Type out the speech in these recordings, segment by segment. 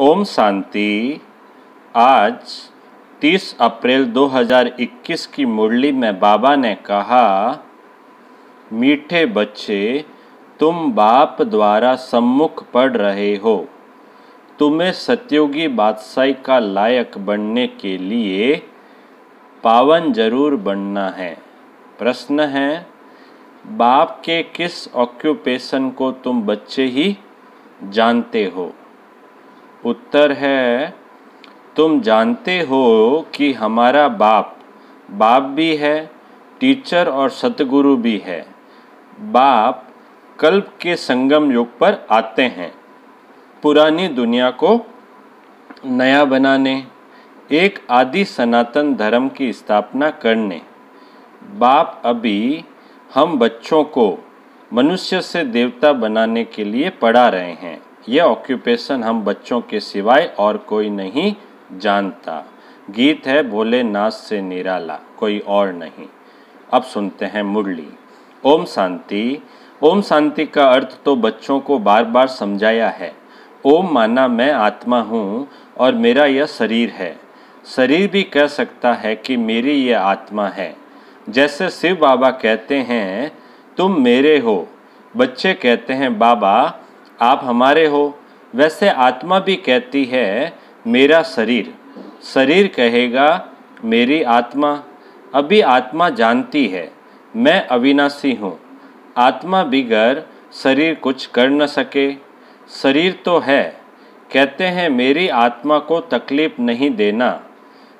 ओम शांति। आज 30 अप्रैल 2021 की मुरली में बाबा ने कहा, मीठे बच्चे, तुम बाप द्वारा सम्मुख पढ़ रहे हो। तुम्हें सतयुगी बादशाही का लायक बनने के लिए पावन जरूर बनना है। प्रश्न है, बाप के किस ऑक्यूपेशन को तुम बच्चे ही जानते हो? उत्तर है, तुम जानते हो कि हमारा बाप भी है, टीचर और सतगुरु भी है। बाप कल्प के संगम युग पर आते हैं, पुरानी दुनिया को नया बनाने, एक आदि सनातन धर्म की स्थापना करने। बाप अभी हम बच्चों को मनुष्य से देवता बनाने के लिए पढ़ा रहे हैं। यह ऑक्यूपेशन हम बच्चों के सिवाय और कोई नहीं जानता। गीत है भोलेनाथ से निराला कोई और नहीं। अब सुनते हैं मुरली। ओम शांति। ओम शांति का अर्थ तो बच्चों को बार बार समझाया है। ओम माना मैं आत्मा हूँ और मेरा यह शरीर है। शरीर भी कह सकता है कि मेरी यह आत्मा है। जैसे शिव बाबा कहते हैं, तुम मेरे हो। बच्चे कहते हैं, बाबा आप हमारे हो। वैसे आत्मा भी कहती है, मेरा शरीर। शरीर कहेगा, मेरी आत्मा। अभी आत्मा जानती है, मैं अविनाशी हूँ। आत्मा बिगर शरीर कुछ कर न सके। शरीर तो है, कहते हैं मेरी आत्मा को तकलीफ नहीं देना।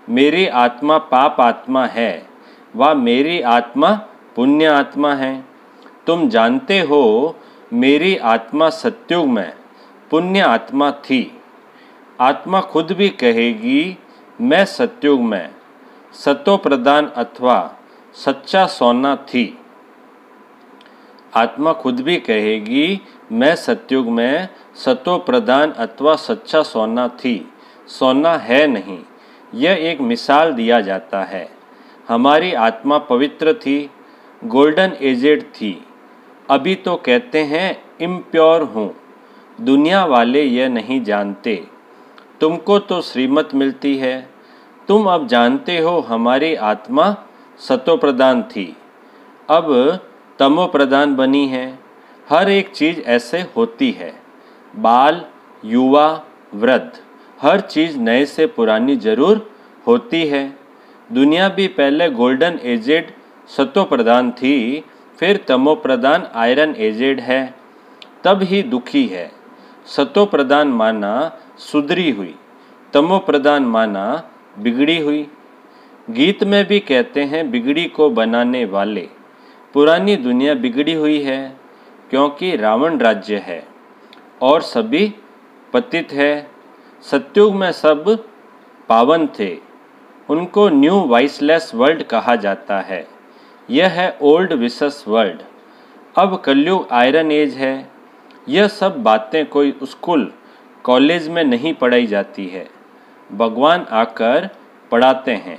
मेरी आत्मा पाप आत्मा है, व मेरी आत्मा पुण्य आत्मा है। तुम जानते हो मेरी आत्मा सत्युग में पुण्य आत्मा थी। आत्मा खुद भी कहेगी, मैं सत्युग में सतो प्रधान अथवा सच्चा सोना थी। आत्मा खुद भी कहेगी, मैं सत्युग में सतो प्रधान अथवा सच्चा सोना थी। सोना है नहीं, यह एक मिसाल दिया जाता है। हमारी आत्मा पवित्र थी, गोल्डन एजेड थी। अभी तो कहते हैं इम्प्योर हूँ। दुनिया वाले यह नहीं जानते। तुमको तो श्रीमत मिलती है। तुम अब जानते हो हमारी आत्मा सतो प्रधान थी, अब तमो प्रधान बनी है। हर एक चीज़ ऐसे होती है। बाल, युवा, वृद्ध, हर चीज़ नए से पुरानी जरूर होती है। दुनिया भी पहले गोल्डन एजेड सतो प्रधान थी, फिर तमो प्रधान आयरन एजेड है, तब ही दुखी है। सतो प्रधान माना सुधरी हुई, तमो प्रधान माना बिगड़ी हुई। गीत में भी कहते हैं, बिगड़ी को बनाने वाले। पुरानी दुनिया बिगड़ी हुई है, क्योंकि रावण राज्य है और सभी पतित है। सत्युग में सब पावन थे, उनको न्यू वाइसलेस वर्ल्ड कहा जाता है। यह है ओल्ड विशस वर्ल्ड। अब कलयुग आयरन एज है। यह सब बातें कोई स्कूल कॉलेज में नहीं पढ़ाई जाती है। भगवान आकर पढ़ाते हैं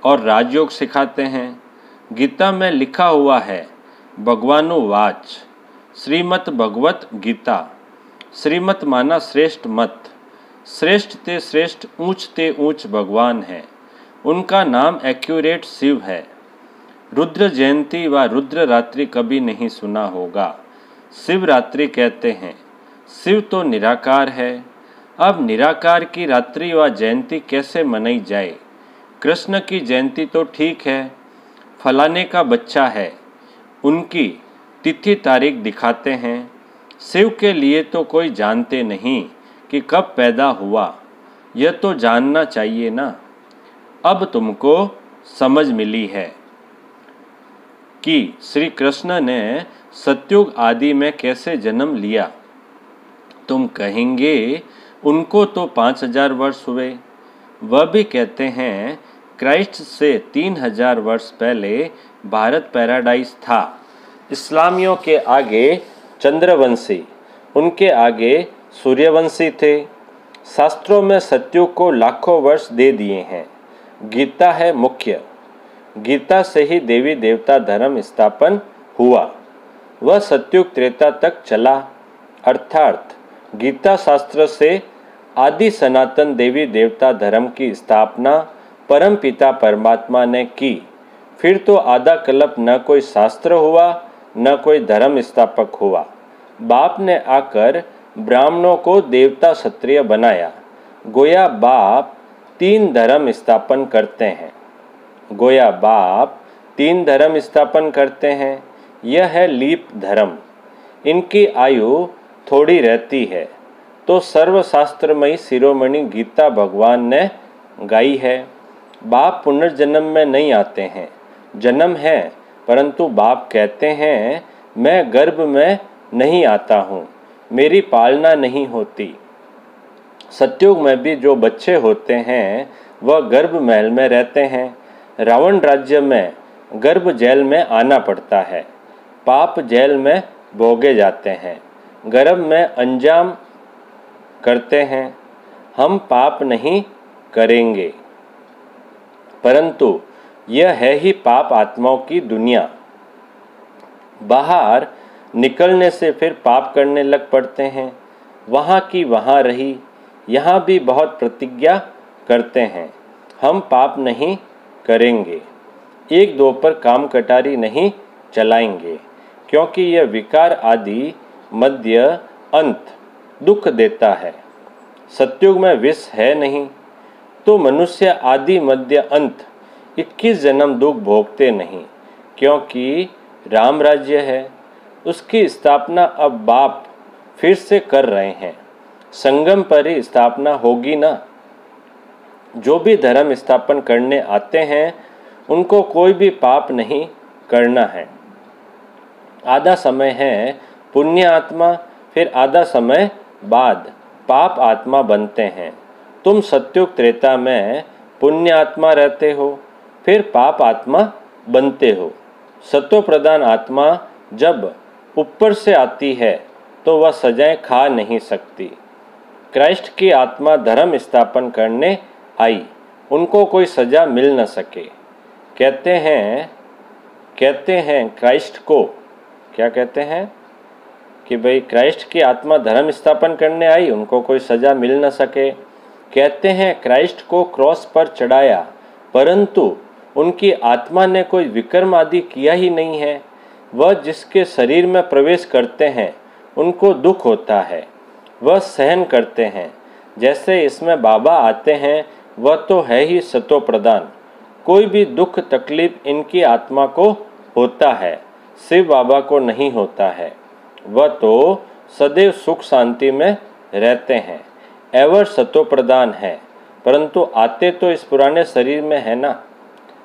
और राजयोग सिखाते हैं। गीता में लिखा हुआ है, भगवानुवाच श्रीमद् भगवत गीता। श्रीमत माना श्रेष्ठ मत। श्रेष्ठ ते श्रेष्ठ, ऊंच ते ऊंच भगवान है। उनका नाम एक्यूरेट शिव है। रुद्र जयंती व रुद्र रात्रि कभी नहीं सुना होगा। शिवरात्रि कहते हैं। शिव तो निराकार है। अब निराकार की रात्रि व जयंती कैसे मनाई जाए? कृष्ण की जयंती तो ठीक है, फलाने का बच्चा है, उनकी तिथि तारीख दिखाते हैं। शिव के लिए तो कोई जानते नहीं कि कब पैदा हुआ। यह तो जानना चाहिए ना। अब तुमको समझ मिली है कि श्री कृष्ण ने सत्युग आदि में कैसे जन्म लिया। तुम कहेंगे, उनको तो 5000 वर्ष हुए। वह भी कहते हैं, क्राइस्ट से 3000 वर्ष पहले भारत पैराडाइज था। इस्लामियों के आगे चंद्रवंशी, उनके आगे सूर्यवंशी थे। शास्त्रों में सत्युग को लाखों वर्ष दे दिए हैं। गीता है मुख्य। गीता से ही देवी देवता धर्म स्थापन हुआ। वह सत्युग त्रेता तक चला। अर्थात गीता शास्त्र से आदि सनातन देवी देवता धर्म की स्थापना परम पिता परमात्मा ने की। फिर तो आधा कल्प न कोई शास्त्र हुआ न कोई धर्म स्थापक हुआ। बाप ने आकर ब्राह्मणों को देवता क्षत्रिय बनाया। गोया बाप 3 धर्म स्थापन करते हैं। गोया बाप 3 धर्म स्थापन करते हैं। यह है लीप धर्म। इनकी आयु थोड़ी रहती है तो सर्वशास्त्रमयी शिरोमणि गीता भगवान ने गाई है। बाप पुनर्जन्म में नहीं आते हैं। जन्म है परंतु बाप कहते हैं मैं गर्भ में नहीं आता हूँ, मेरी पालना नहीं होती। सतयुग में भी जो बच्चे होते हैं वह गर्भ महल में रहते हैं। रावण राज्य में गर्भ जेल में आना पड़ता है। पाप जेल में भोगे जाते हैं, गर्भ में अंजाम करते हैं। हम पाप नहीं करेंगे, परंतु यह है ही पाप आत्माओं की दुनिया। बाहर निकलने से फिर पाप करने लग पड़ते हैं। वहाँ की वहाँ रही, यहाँ भी बहुत प्रतिज्ञा करते हैं हम पाप नहीं करेंगे, 1-2 पर काम कटारी नहीं चलाएंगे, क्योंकि यह विकार आदि मध्य अंत दुख देता है। सतयुग में विष है नहीं तो मनुष्य आदि मध्य अंत 21 जन्म दुख भोगते नहीं, क्योंकि राम राज्य है। उसकी स्थापना अब बाप फिर से कर रहे हैं। संगम पर ही स्थापना होगी ना। जो भी धर्म स्थापन करने आते हैं उनको कोई भी पाप नहीं करना है। आधा समय है पुण्य आत्मा, फिर आधा समय बाद पाप आत्मा बनते हैं। तुम सत्युग त्रेता में पुण्य आत्मा रहते हो, फिर पाप आत्मा बनते हो। सत्व प्रधान आत्मा जब ऊपर से आती है तो वह सजाएं खा नहीं सकती। क्राइस्ट की आत्मा धर्म स्थापन करने आई, उनको कोई सजा मिल न सके। कहते हैं क्राइस्ट को, क्या कहते हैं कि भाई क्राइस्ट की आत्मा धर्म स्थापन करने आई, उनको कोई सजा मिल न सके। कहते हैं क्राइस्ट को क्रॉस पर चढ़ाया, परंतु उनकी आत्मा ने कोई विक्रम आदि किया ही नहीं है। वह जिसके शरीर में प्रवेश करते हैं उनको दुख होता है, वह सहन करते हैं। जैसे इसमें बाबा आते हैं, वह तो है ही सतो प्रदान। कोई भी दुख तकलीफ इनकी आत्मा को होता है, शिव बाबा को नहीं होता है। वह तो सदैव सुख शांति में रहते हैं, एवर सतो प्रदान है, परंतु आते तो इस पुराने शरीर में है ना।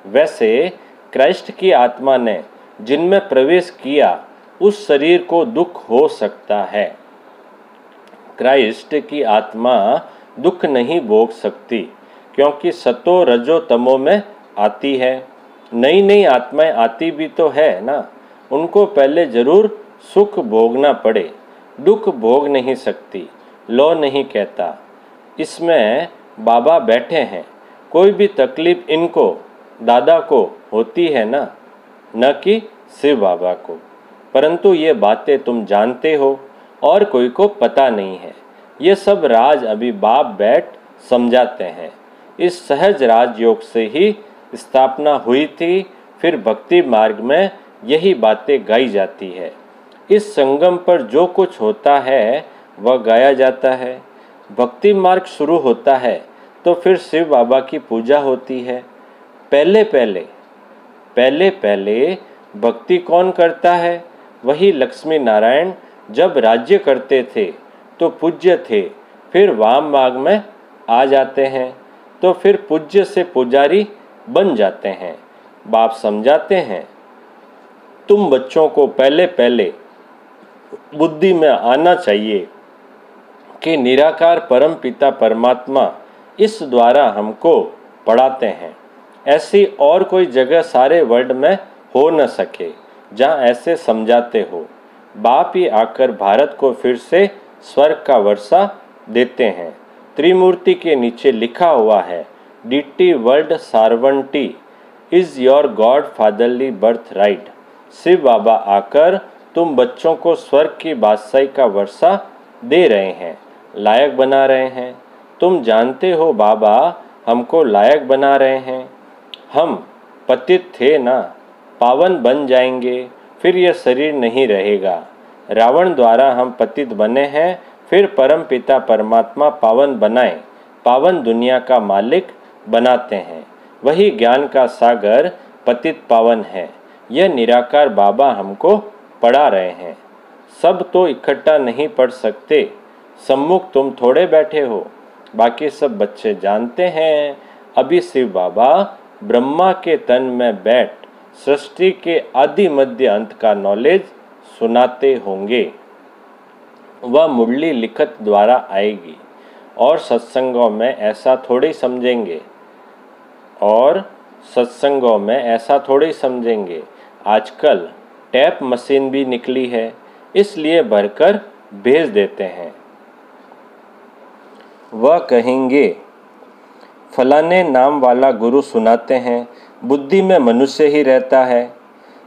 वैसे क्राइस्ट की आत्मा ने जिनमें प्रवेश किया उस शरीर को दुख हो सकता है। क्राइस्ट की आत्मा दुख नहीं भोग सकती, क्योंकि सतो रजो तमो में आती है। नई नई आत्माएं आती भी तो है ना, उनको पहले जरूर सुख भोगना पड़े। दुख भोग नहीं सकती, लो नहीं कहता। इसमें बाबा बैठे हैं, कोई भी तकलीफ इनको दादा को होती है ना, न कि शिव बाबा को। परंतु ये बातें तुम जानते हो और कोई को पता नहीं है। ये सब राज अभी बाप बैठ समझाते हैं। इस सहज राजयोग से ही स्थापना हुई थी, फिर भक्ति मार्ग में यही बातें गाई जाती है। इस संगम पर जो कुछ होता है वह गाया जाता है। भक्ति मार्ग शुरू होता है तो फिर शिव बाबा की पूजा होती है। पहले पहले भक्ति कौन करता है? वही लक्ष्मी नारायण जब राज्य करते थे तो पूज्य थे, फिर वाम मार्ग में आ जाते हैं तो फिर पूज्य से पुजारी बन जाते हैं। बाप समझाते हैं, तुम बच्चों को पहले बुद्धि में आना चाहिए कि निराकार परम पिता परमात्मा इस द्वारा हमको पढ़ाते हैं। ऐसी और कोई जगह सारे वर्ल्ड में हो न सके जहाँ ऐसे समझाते हो। बाप ही आकर भारत को फिर से स्वर्ग का वर्षा देते हैं। त्रिमूर्ति के नीचे लिखा हुआ है, deity world sovereignty is your god fatherly birth right. Shiv Baba आकर तुम बच्चों को स्वर्ग की बादशाही का वर्षा दे रहे हैं, लायक बना रहे हैं। तुम जानते हो बाबा हमको लायक बना रहे हैं। हम पतित थे ना, पावन बन जाएंगे, फिर यह शरीर नहीं रहेगा। रावण द्वारा हम पतित बने हैं, फिर परम पिता परमात्मा पावन बनाए, पावन दुनिया का मालिक बनाते हैं। वही ज्ञान का सागर पतित पावन है। यह निराकार बाबा हमको पढ़ा रहे हैं। सब तो इकट्ठा नहीं पढ़ सकते, सम्मुख तुम थोड़े बैठे हो, बाकी सब बच्चे जानते हैं। अभी शिव बाबा ब्रह्मा के तन में बैठ सृष्टि के आदि मध्य अंत का नॉलेज सुनाते होंगे। वह मुरली लिखत द्वारा आएगी और सत्संगों में ऐसा थोड़े समझेंगे आजकल टैप मशीन भी निकली है, इसलिए भरकर भेज देते हैं। वह कहेंगे फलाने नाम वाला गुरु सुनाते हैं, बुद्धि में मनुष्य ही रहता है।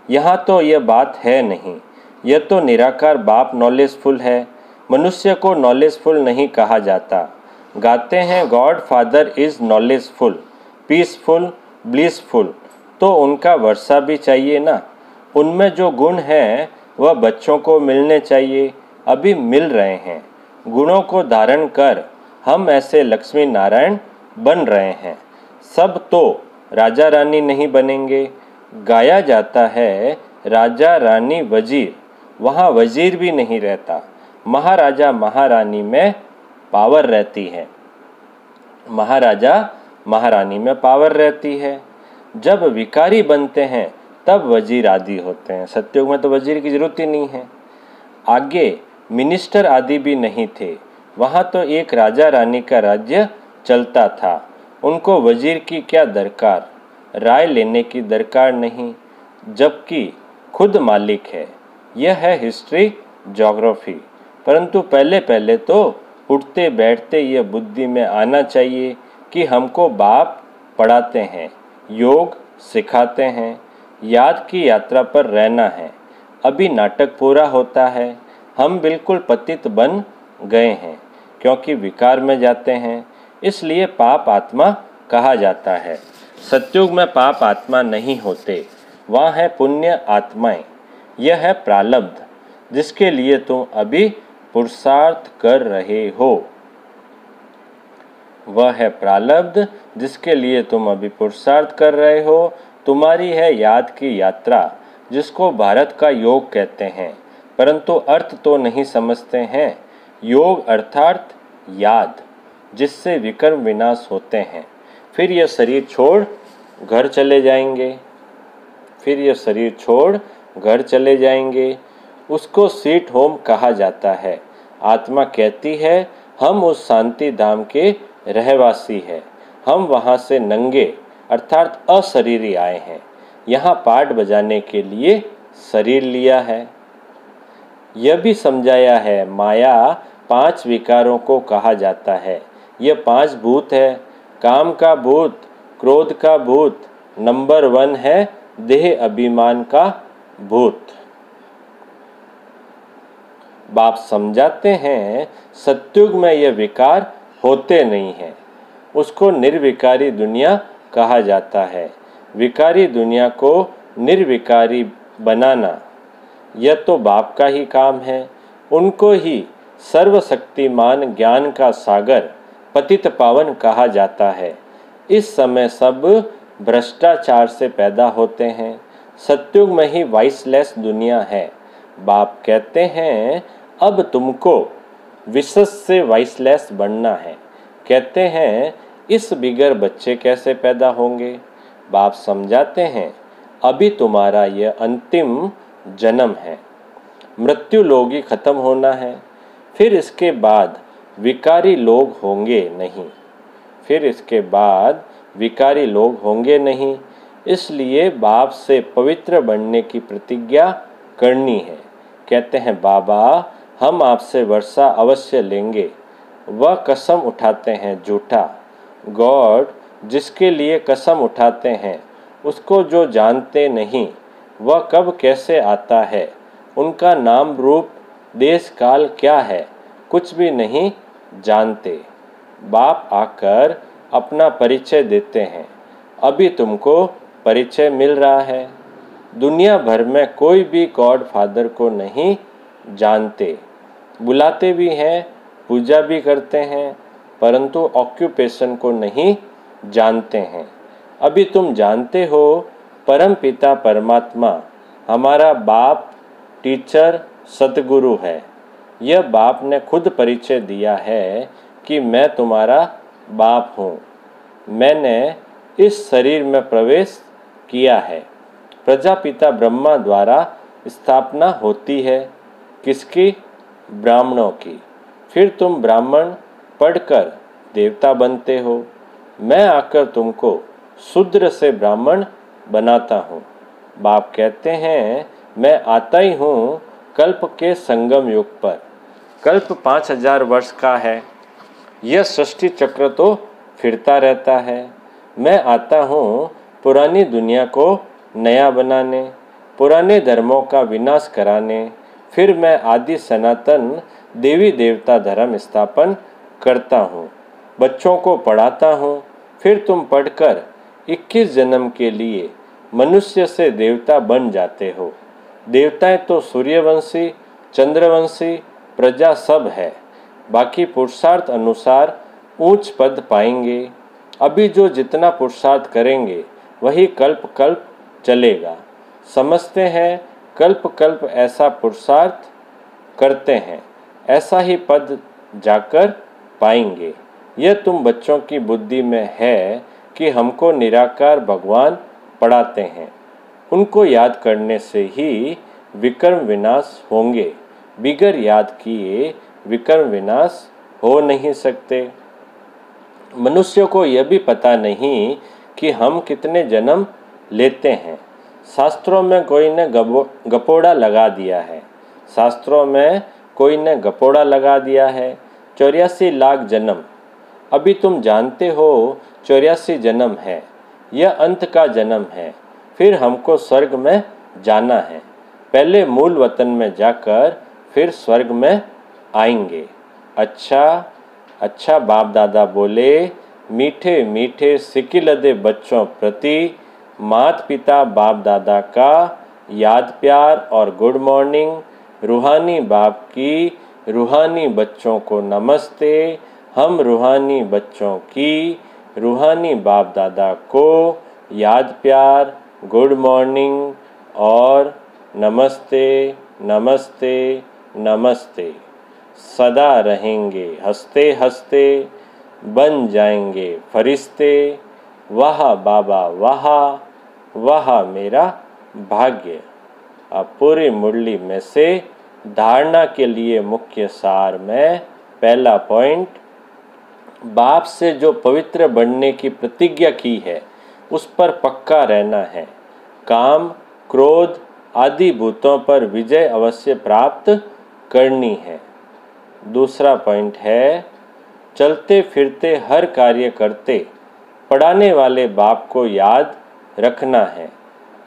यहाँ तो यह बात है नहीं। यह तो निराकार बाप नॉलेजफुल है, मनुष्य को नॉलेजफुल नहीं कहा जाता। गाते हैं God father is knowledgeful, peaceful, blissful, तो उनका वर्षा भी चाहिए ना। उनमें जो गुण हैं वह बच्चों को मिलने चाहिए, अभी मिल रहे हैं। गुणों को धारण कर हम ऐसे लक्ष्मी नारायण बन रहे हैं। सब तो राजा रानी नहीं बनेंगे। गाया जाता है राजा रानी वजीर, वहाँ वजीर भी नहीं रहता। महाराजा महारानी में पावर रहती है। महाराजा महारानी में पावर रहती है। जब विकारी बनते हैं तब वजीर आदि होते हैं। सतयुग में तो वजीर की जरूरत ही नहीं है। आगे मिनिस्टर आदि भी नहीं थे, वहाँ तो एक राजा रानी का राज्य चलता था। उनको वजीर की क्या दरकार, राय लेने की दरकार नहीं, जबकि खुद मालिक है। यह है हिस्ट्री ज्योग्राफी। परंतु पहले पहले तो उठते बैठते यह बुद्धि में आना चाहिए कि हमको बाप पढ़ाते हैं, योग सिखाते हैं, याद की यात्रा पर रहना है। अभी नाटक पूरा होता है। हम बिल्कुल पतित बन गए हैं, क्योंकि विकार में जाते हैं, इसलिए पाप आत्मा कहा जाता है। सतयुग में पाप आत्मा नहीं होते, वहाँ है पुण्य आत्माएं। यह है प्रारब्ध जिसके लिए तुम अभी पुरुषार्थ कर रहे हो। वह है प्रारब्ध जिसके लिए तुम अभी पुरुषार्थ कर रहे हो। तुम्हारी है याद की यात्रा, जिसको भारत का योग कहते हैं, परंतु अर्थ तो नहीं समझते हैं। योग अर्थात याद, जिससे विकर्म विनाश होते हैं। फिर यह शरीर छोड़ घर चले जाएंगे। उसको स्वीट होम कहा जाता है। आत्मा कहती है हम उस शांति धाम के रहवासी हैं। हम वहाँ से नंगे अर्थात अशरीरी आए हैं। यहाँ पाठ बजाने के लिए शरीर लिया है। यह भी समझाया है माया 5 विकारों को कहा जाता है। यह 5 भूत है। काम का भूत, क्रोध का भूत, नंबर 1 है देह अभिमान का भूत। बाप समझाते हैं सतयुग में यह विकार होते नहीं हैं, उसको निर्विकारी दुनिया कहा जाता है। विकारी दुनिया को निर्विकारी बनाना यह तो बाप का ही काम है। उनको ही सर्वशक्तिमान ज्ञान का सागर पतित पावन कहा जाता है। इस समय सब भ्रष्टाचार से पैदा होते हैं। सतयुग में ही वाइसलेस दुनिया है। बाप कहते हैं अब तुमको विशेष से वाइसलेस बनना है। कहते हैं इस बिगर बच्चे कैसे पैदा होंगे। बाप समझाते हैं अभी तुम्हारा यह अंतिम जन्म है, मृत्यु लोग ही खत्म होना है। फिर इसके बाद विकारी लोग होंगे नहीं। इसलिए बाप से पवित्र बनने की प्रतिज्ञा करनी है। कहते हैं बाबा हम आपसे वर्षा अवश्य लेंगे। वह कसम उठाते हैं झूठा। गॉड जिसके लिए कसम उठाते हैं उसको जो जानते नहीं वह कब कैसे आता है, उनका नाम रूप देश काल क्या है, कुछ भी नहीं जानते। बाप आकर अपना परिचय देते हैं। अभी तुमको परिचय मिल रहा है। दुनिया भर में कोई भी गॉड फादर को नहीं जानते, बुलाते भी हैं, पूजा भी करते हैं, परंतु ऑक्यूपेशन को नहीं जानते हैं। अभी तुम जानते हो परम पिता परमात्मा हमारा बाप, टीचर, सतगुरु है। यह बाप ने खुद परिचय दिया है कि मैं तुम्हारा बाप हूँ। मैंने इस शरीर में प्रवेश किया है। प्रजापिता ब्रह्मा द्वारा स्थापना होती है। किसकी? ब्राह्मणों की। फिर तुम ब्राह्मण पढ़कर देवता बनते हो। मैं आकर तुमको शूद्र से ब्राह्मण बनाता हूँ। बाप कहते हैं मैं आता ही हूँ कल्प के संगम युग पर। कल्प 5000 वर्ष का है। यह सृष्टि चक्र तो फिरता रहता है। मैं आता हूँ पुरानी दुनिया को नया बनाने, पुराने धर्मों का विनाश कराने। फिर मैं आदि सनातन देवी देवता धर्म स्थापन करता हूँ। बच्चों को पढ़ाता हूँ। फिर तुम पढ़कर 21 जन्म के लिए मनुष्य से देवता बन जाते हो। देवताएं तो सूर्यवंशी, चंद्रवंशी प्रजा सब है। बाकी पुरुषार्थ अनुसार ऊंच पद पाएंगे। अभी जो जितना पुरुषार्थ करेंगे वही कल्प कल्प चलेगा। समझते हैं कल्प कल्प ऐसा पुरुषार्थ करते हैं, ऐसा ही पद जाकर पाएंगे। यह तुम बच्चों की बुद्धि में है कि हमको निराकार भगवान पढ़ाते हैं। उनको याद करने से ही विकर्म विनाश होंगे। बिगर याद किए विकर्म विनाश हो नहीं सकते। मनुष्य को यह भी पता नहीं कि हम कितने जन्म लेते हैं। शास्त्रों में कोई ने गपोड़ा लगा दिया है। शास्त्रों में कोई ने गपोड़ा लगा दिया है 84 लाख जन्म। अभी तुम जानते हो 84 जन्म है। यह अंत का जन्म है। फिर हमको स्वर्ग में जाना है। पहले मूल वतन में जाकर फिर स्वर्ग में आएंगे। अच्छा बाप दादा बोले, मीठे मीठे सिकिलदे बच्चों प्रति माता पिता बाप दादा का याद प्यार और गुड मॉर्निंग। रूहानी बाप की रूहानी बच्चों को नमस्ते। हम रूहानी बच्चों की रूहानी बाप दादा को याद प्यार, गुड मॉर्निंग और नमस्ते नमस्ते नमस्ते। सदा रहेंगे हंसते हंसते, बन जाएंगे फरिश्ते। वाह बाबा वाह, वाह मेरा भाग्य। अब पूरी मुरली में से धारणा के लिए मुख्य सार में पहला पॉइंट, बाप से जो पवित्र बनने की प्रतिज्ञा की है उस पर पक्का रहना है। काम, क्रोध आदि भूतों पर विजय अवश्य प्राप्त करनी है। दूसरा पॉइंट है, चलते फिरते हर कार्य करते पढ़ाने वाले बाप को याद रखना है।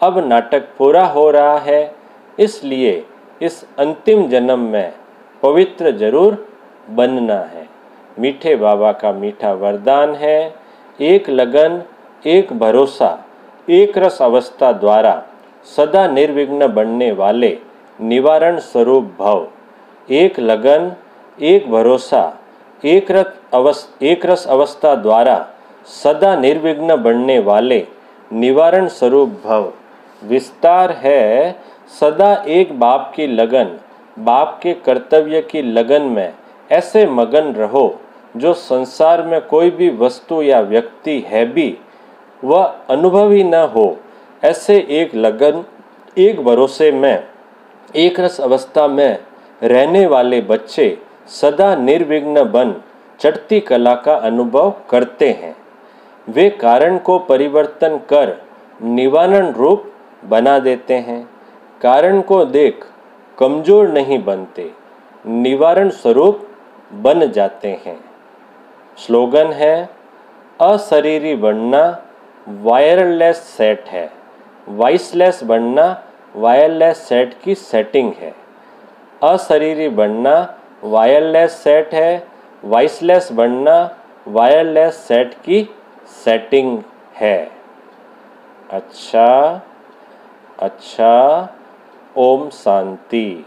अब नाटक पूरा हो रहा है, इसलिए इस अंतिम जन्म में पवित्र जरूर बनना है। मीठे बाबा का मीठा वरदान है, एक लगन, एक भरोसा, एक रस अवस्था द्वारा सदा निर्विघ्न बनने वाले निवारण स्वरूप भव। एक लगन, एक भरोसा, एक रस अवस्था द्वारा सदा निर्विघ्न बनने वाले निवारण स्वरूप भव। विस्तार है, सदा एक बाप की लगन, बाप के कर्तव्य की लगन में ऐसे मगन रहो जो संसार में कोई भी वस्तु या व्यक्ति है भी वह अनुभव ही न हो। ऐसे एक लगन, एक भरोसे में, एक रस अवस्था में रहने वाले बच्चे सदा निर्विघ्न बन चढ़ती कला का अनुभव करते हैं। वे कारण को परिवर्तन कर निवारण रूप बना देते हैं। कारण को देख कमजोर नहीं बनते, निवारण स्वरूप बन जाते हैं। स्लोगन है, अशरीरी बनना वायरलेस सेट है, वॉइसलेस बनना वायरलेस सेट की सेटिंग है। अशरीरी बनना वायरलेस सेट है, वॉइसलेस बनना वायरलेस सेट की सेटिंग है। अच्छा, ओम शांति।